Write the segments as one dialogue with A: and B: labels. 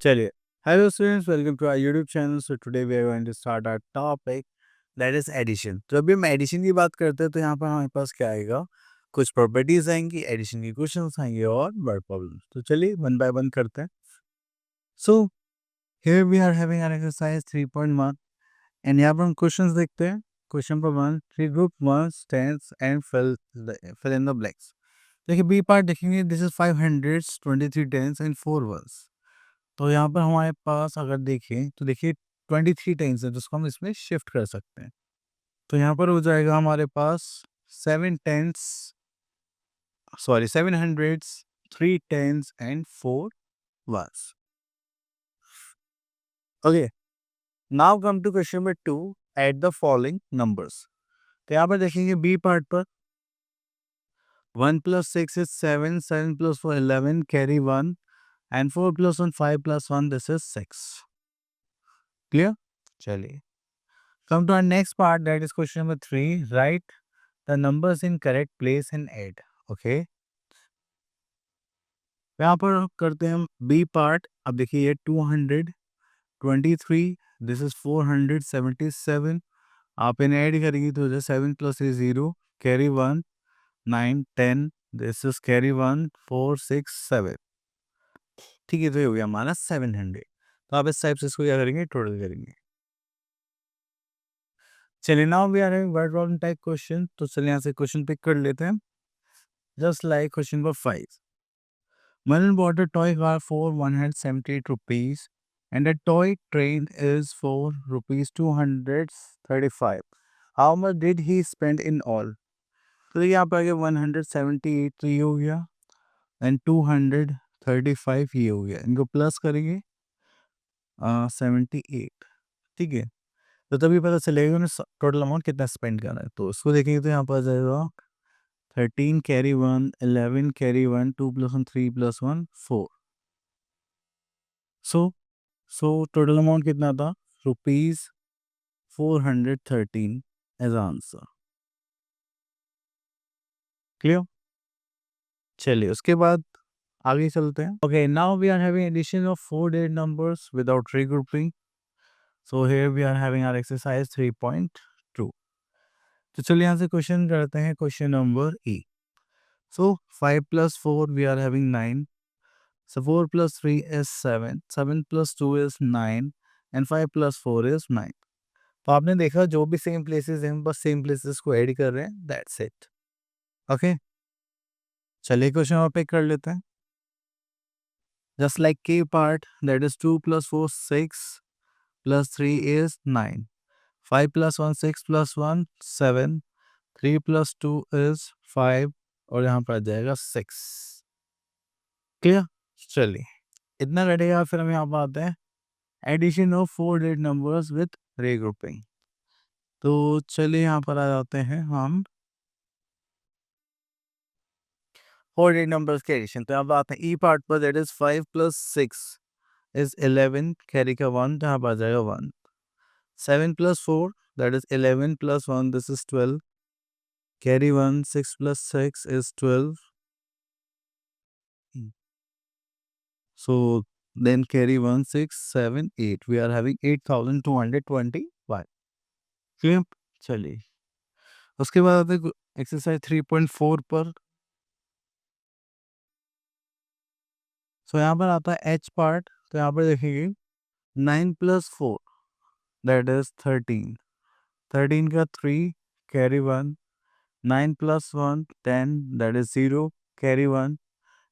A: चलिए, hello students, welcome to our YouTube channel. So today we are going to start our topic that is addition. तो अभी हम addition की बात करते हैं तो यहाँ पर हमारे पास क्या आएगा, कुछ प्रॉपर्टीज आएंगी, एडिशन की क्वेश्चंस आएंगे और वर्ड प्रॉब्लम्स। तो चलिए वन बाय वन करते हैं। So here we are having our exercise 3.1 and यहाँ पर हम क्वेश्चंस देखते हैं। Question number 1, three group ones tens and fill in the blanks. देखिए बी पार्ट देखेंगे, this is 500, 23 tens and 4 ones. तो यहाँ पर हमारे पास अगर देखें तो देखिए 23 टेंस है जिसको हम इसमें शिफ्ट कर सकते हैं। तो यहाँ पर हो जाएगा हमारे पास 700s, 3 tens and 4 ones. Okay, now come to question number 2, add the following numbers. तो यहाँ पर देखेंगे बी पार्ट पर 1 + 6 is 7, 7 + 4 11, carry 1 and 4 + 1 5 + 1 this is 6. Clear? चलिए, come to our next part, that is question number 3. Write the numbers in correct place and add. Okay. यहाँ पर करते हैं हम बी पार्ट। अब देखिए ये 223, दिस इज 477। आप इन्हें ऐड करेंगे तो 7 + 3 0, कैरी 1 9 10, दिस इज कैरी 1 4 6 7। ठीक है, तो ये हो गया हमारा 700। तो आप इस टाइप से इसको क्या करेंगे, टोटल करेंगे। चलिए, now we are having word problem type question. तो चलिए यहाँ से क्वेश्चन पिक कर लेते हैं। Just like question number 5, Manan bought a toy car for 178 rupees and a toy train is for rupees 235. How much did he spend in all? तो देखिए यहाँ पर आ गया 178 तो ये हो गया एंड 235 ये हो गया। इनको प्लस करेंगे 78। ठीक है, तो तभी पता चलेगा उन्हें टोटल अमाउंट कितना स्पेंड करना है। तो उसको देखेंगे तो यहाँ पर आ जाएगा 13 carry 1, 11 carry 1, 2 + 1 3 + 1 4। So total amount कितना था, रुपीज 413 एज आंसर। क्लियर? चलिए उसके बाद आगे चलते हैं। Okay, now we are having addition of 4 digit numbers without regrouping. So here we are having our exercise 3.2। तो चलिए यहाँ से क्वेश्चन करते हैं। Question number E. So 5 + 4 we are having 9, so 4 + 3 is 7, 7 + 2 is 9 and 5 + 4 is 9। तो आपने देखा जो भी सेम प्लेसेस हैं, हम बस सेम प्लेसेस को ऐड कर रहे हैं, दैट्स इट। ओके, चलिए क्वेश्चन और पिक कर लेते हैं। जस्ट लाइक के part, that is 2 + 4 6 + 3 is 9, 5 + 1 6 + 1 7, 3 + 2 is 5 और यहाँ पर आ जाएगा 6। क्लियर? चलिए इतना रहेगा, फिर हम यहाँ पर आते हैं addition of 4 digit numbers with regrouping. तो चलिए यहाँ पर आ जाते हैं हम 4 डिजिट नंबर्स के एडिशन। तो यहाँ पर आते हैं ई पार्ट पर, दैट इज 5 + 6 is 11, कैरी का 1 तो यहाँ पर आ जाएगा 1। 7 + 4 that is 11 + 1 this is 12, carry 1 6 + 6 is 12, so then carry 1 6 7 8, we are having 8221। Clear? चलिए उसके बाद आते हैं एक्सरसाइज 3.4 पर। सो यहाँ पर आता है एच पार्ट। तो यहाँ पर देखिए 9 + 4 दैट इज 13, 13 का 3 carry 1, 9 + 1 10 that is 0, carry 1,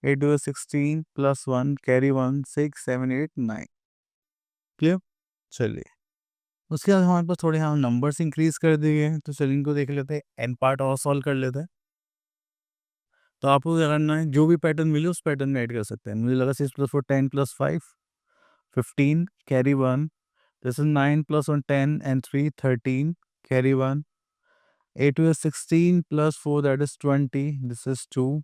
A: 8 to 16 + 1 carry 1 6 7 8 9। Clear? चलिए उसके बाद हमारे पास थोड़े हम नंबर्स इंक्रीज कर दिए हैं। तो चलिए इनको देख लेते हैं, एन पार्ट और सॉल्व कर लेते हैं। तो आपको क्या करना है, जो भी पैटर्न मिले उस पैटर्न में ऐड कर सकते हैं। मुझे लगा 6 + 4 10 + 5 15 carry 1, this is 9 + 1 10 and 3 13 carry 1, 8 to 16 + 4 that is 20, this is 2,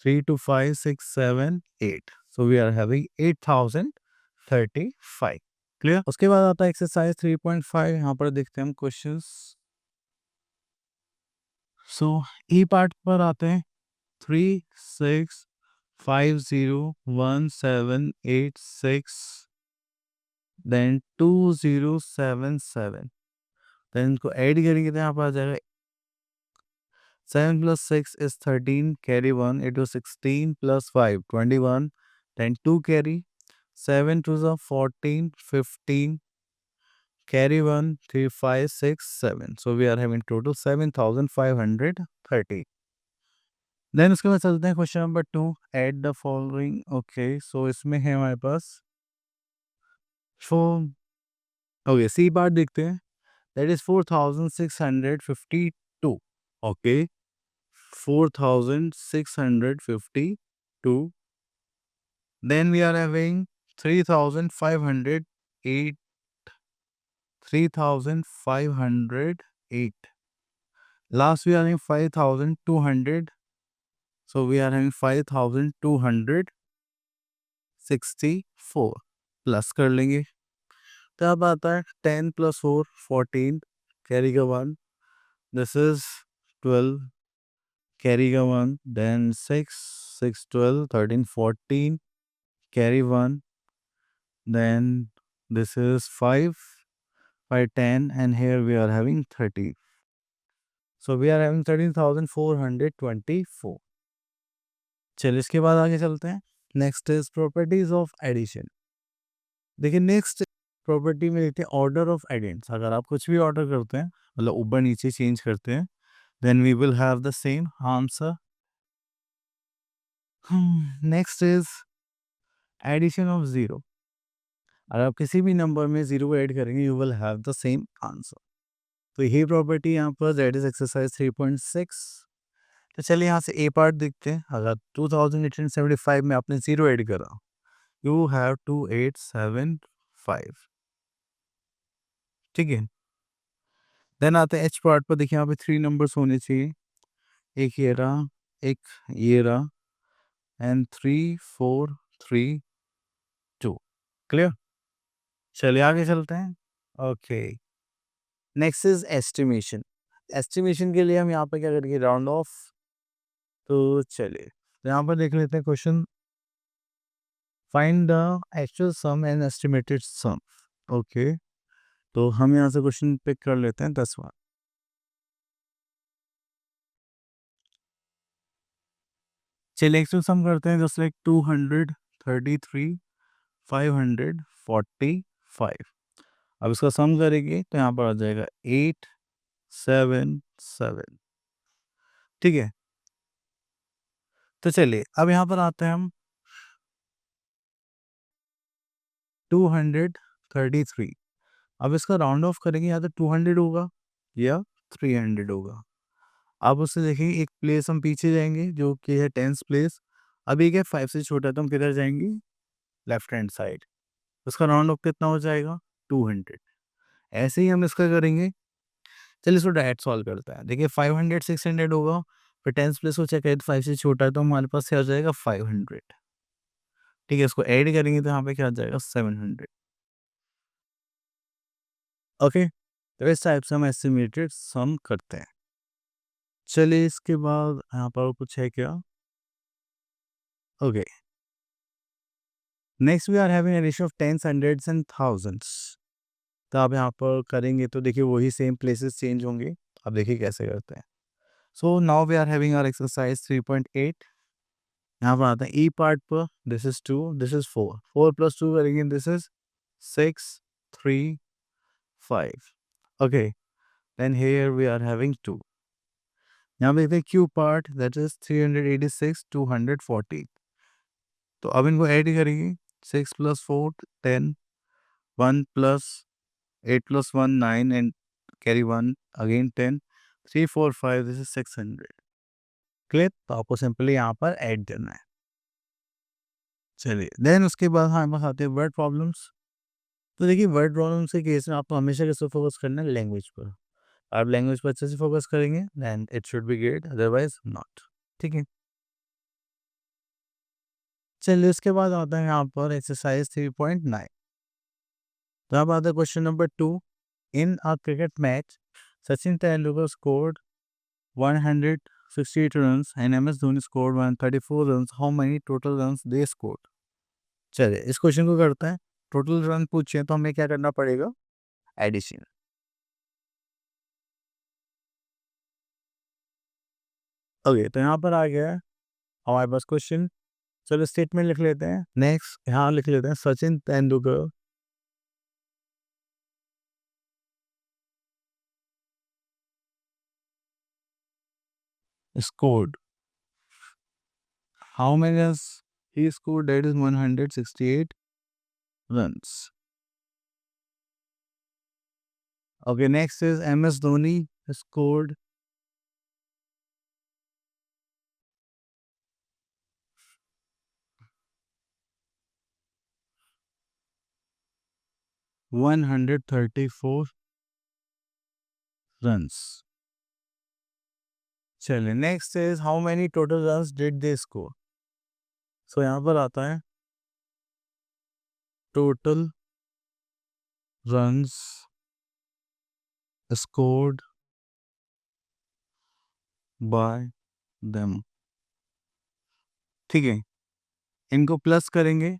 A: 3 to 5 6 7 8, so we are having 8035। Clear? उसके बाद आता है एक्सरसाइज 3.5। यहाँ पर देखते हैं हम क्वेश्चंस। सो ई पार्ट पर आते हैं 3 6 501786 देन 2077 देन इनको ऐड करेंगे तो यहाँ पर आ जाएगा 7 plus 6 is 13 carry 1 it was 16 plus 5 21 then 2 carry 7 to the 14 15 carry 1 3 5 6 7 so we are having total 7530 then उसके बाद चलते हैं question number 2 add the following okay so इसमें है हमारे पास ओके सी पार्ट देखते हैं that is 4652 okay 4652 then we are having 3508 3508 last we are having 5200 so we are having 5264 plus कर लेंगे तो अब आता है 10 plus 4 14 कैरी का 1 this is 12 carry का 1 then 6 6 12 13 14 carry 1 then this is 5 5 10 and here we are having 30 so we are having 13424 चलिए इसके बाद आगे चलते हैं next is properties of addition देखिए नेक्स्ट प्रॉपर्टी में देखते हैं ऑर्डर ऑफ एडेंट्स अगर आप कुछ भी ऑर्डर करते हैं मतलब ऊपर नीचे चेंज करते हैं then we will have the same answer next is addition of zero अगर आप किसी भी नंबर में जीरो ऐड करेंगे you will have the same answer तो यही प्रॉपर्टी यहाँ पर दैट इज एक्सरसाइज 3.6 तो चलिए यहाँ से ए पार्ट देखते हैं अगर 2875 में आपने जीरो ऐड करा यू हैव 2875 ठीक है देन आते हैं एच पार्ट पर देखिए यहाँ पे 3 नंबर्स होने चाहिए एक ये रहा एक ये रहा एंड 3432 क्लियर चलिए आगे चलते हैं okay next is estimation estimation के लिए हम यहाँ पे क्या करेंगे राउंड ऑफ तो चलिए यहाँ पर देख लेते हैं question find the actual sum and estimated sum okay तो हम यहाँ से क्वेश्चन पिक कर लेते हैं 10वां चलिए एक्चुअल सम करते हैं जस्ट लाइक 233 545 अब इसका सम करेंगे तो यहाँ पर आ जाएगा 877 ठीक है तो चलिए अब यहाँ पर आते हैं हम 233 अब इसका राउंड ऑफ करेंगे या तो 200 होगा या 300 होगा अब उससे देखिए एक प्लेस हम पीछे जाएंगे जो कि है 10th प्लेस अभी क्या 5 से छोटा है तो हम किधर जाएंगे लेफ्ट हैंड साइड उसका राउंड ऑफ कितना हो जाएगा 200 ऐसे ही हम इसका करेंगे चलिए इसको डायरेक्ट सॉल्व करते हैं देखिए 500 600 होगा फिर 10th प्लेस को चेक करें 5 से छोटा है तो हमारे पास क्या आ जाएगा 500 ठीक है इसको ऐड करेंगे तो यहाँ पे क्या आ जाएगा 700 ओके तो इस टाइप से हम एस्टिमेटेड सम करते हैं चलिए इसके बाद यहाँ पर कुछ है क्या okay next we are having addition of tens hundreds and thousands तो आप यहाँ पर करेंगे तो देखिए वही सेम प्लेसेस चेंज होंगे अब देखिए कैसे करते हैं so now we are having our exercise 3.8 यहाँ पर आता है ई पार्ट पर this is 2 this is 4 4 plus 2 करेंगे this is 6 3 5 okay then here we are having 2 यहाँ पे देखते हैं क्यू पार्ट दैट इज 386 240 तो अब इनको ऐड करेंगे 6 plus 4 10 1 plus 8 plus 1 9 and carry 1 again 10 3 4 5 this is 600 clear तो आपको सिंपली यहाँ पर ऐड करना है चलिए देन उसके बाद हमारे पास आते हैं वर्ड प्रॉब्लम्स तो देखिए वर्ड प्रॉब्लम्स के केस में आपको हमेशा किस पर फोकस करना है लैंग्वेज पर आप लैंग्वेज पर अच्छे से फोकस करेंगे then it should be great otherwise not ठीक है चलिए उसके बाद आता है यहाँ पर एक्सरसाइज 3.9 तो अब आता है question number 2 in a cricket match Sachin Tendulkar scored 100 68 runs and MS Dhoni scored 134 runs. How many total runs they scored? चलिए इस क्वेश्चन को करते हैं. टोटल रन पूछे तो हमें क्या करना पड़ेगा? एडिशन. ओके, तो यहाँ पर आ गया है हमारे पास क्वेश्चन. चलो स्टेटमेंट लिख लेते हैं. नेक्स्ट यहाँ लिख लेते हैं Sachin Tendulkar scored. How many runs he scored? That is 168 runs. Okay, next is MS Dhoni scored 134 runs. चलिए next is how many total runs did they score. So यहाँ पर आता है total runs scored by them. ठीक है, इनको plus करेंगे.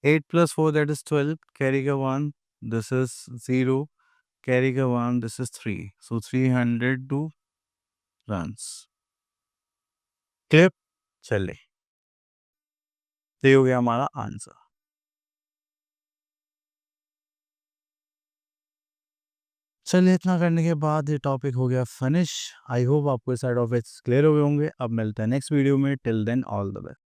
A: 8 + 4 that is 12. Carry का 1, this is 0. Carry का 1, this is 3. So 302 runs. Clip. चले, तो ये हो गया हमारा आंसर. चलिए इतना करने के बाद ये टॉपिक हो गया फिनिश. आई होप आपको साइड ऑफ इट्स क्लियर हो गए होंगे. अब मिलते हैं नेक्स्ट वीडियो में. Till then all the best.